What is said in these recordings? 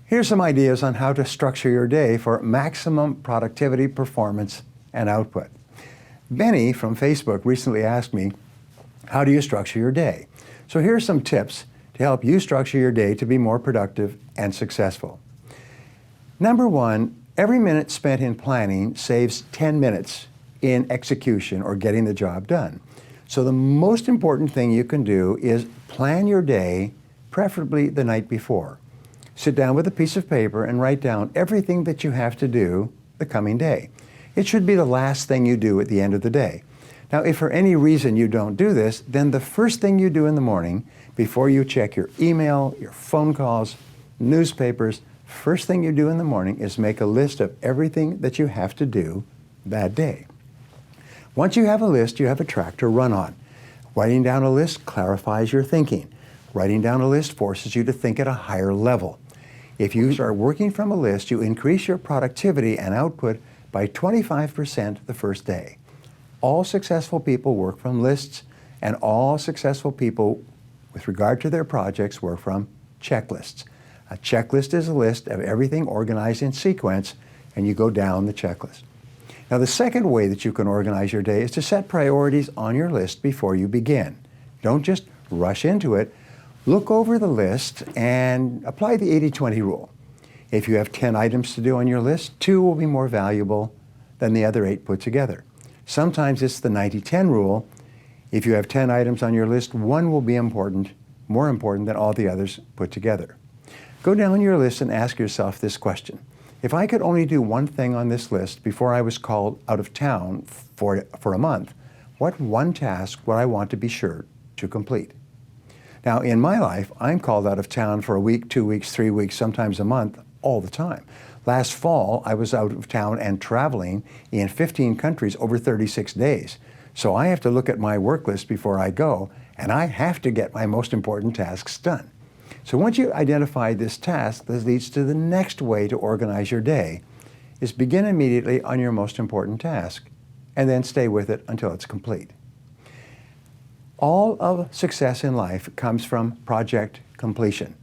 Here's some ideas on how to structure your day for maximum productivity, performance, and output. Benny from Facebook recently asked me, how do you structure your day? So here's some tips to help you structure your day to be more productive and successful. Number one, every minute spent in planning saves 10 minutes in execution or getting the job done. So the most important thing you can do is plan your day, preferably the night before. Sit down with a piece of paper and write down everything that you have to do the coming day. It should be the last thing you do at the end of the day. Now, if for any reason you don't do this, then the first thing you do in the morning, before you check your email, your phone calls, newspapers, first thing you do in the morning is make a list of everything that you have to do that day. Once you have a list, you have a track to run on. Writing down a list clarifies your thinking. Writing down a list forces you to think at a higher level. If you start working from a list, you increase your productivity and output by 25% the first day. All successful people work from lists, and all successful people, with regard to their projects, work from checklists. A checklist is a list of everything organized in sequence, and you go down the checklist. Now, the second way that you can organize your day is to set priorities on your list before you begin. Don't just rush into it. Look over the list and apply the 80-20 rule. If you have 10 items to do on your list, 2 will be more valuable than the other 8 put together. Sometimes it's the 90-10 rule. If you have 10 items on your list, 1 will be more important than all the others put together. Go down your list and ask yourself this question. If I could only do one thing on this list before I was called out of town for a month, what one task would I want to be sure to complete? Now, in my life, I'm called out of town for a week, 2 weeks, 3 weeks, sometimes a month, all the time. Last fall, I was out of town and traveling in 15 countries over 36 days. So I have to look at my work list before I go, and I have to get my most important tasks done. So once you identify this task, this leads to the next way to organize your day, is begin immediately on your most important task, and then stay with it until it's complete. All of success in life comes from project completion.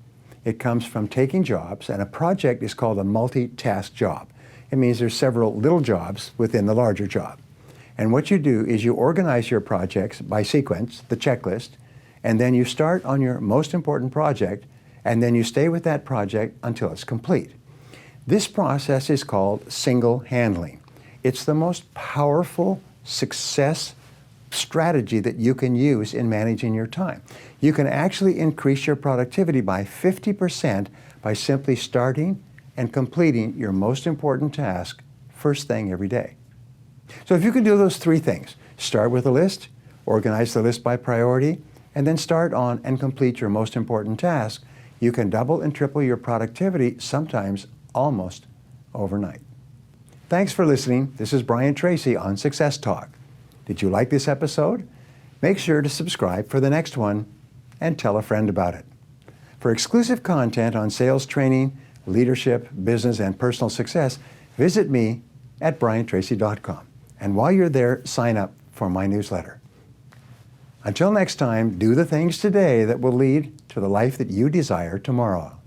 It comes from taking jobs, and a project is called a multi-task job. It means there's several little jobs within the larger job. And what you do is you organize your projects by sequence, the checklist, and then you start on your most important project, and then you stay with that project until it's complete. This process is called single handling. It's the most powerful success strategy that you can use in managing your time. You can actually increase your productivity by 50% by simply starting and completing your most important task first thing every day. So if you can do those 3 things, start with a list, organize the list by priority, and then start on and complete your most important task, you can double and triple your productivity, sometimes almost overnight. Thanks for listening. This is Brian Tracy on Success Talk. Did you like this episode? Make sure to subscribe for the next one and tell a friend about it. For exclusive content on sales training, leadership, business, and personal success, visit me at briantracy.com. And while you're there, sign up for my newsletter. Until next time, do the things today that will lead to the life that you desire tomorrow.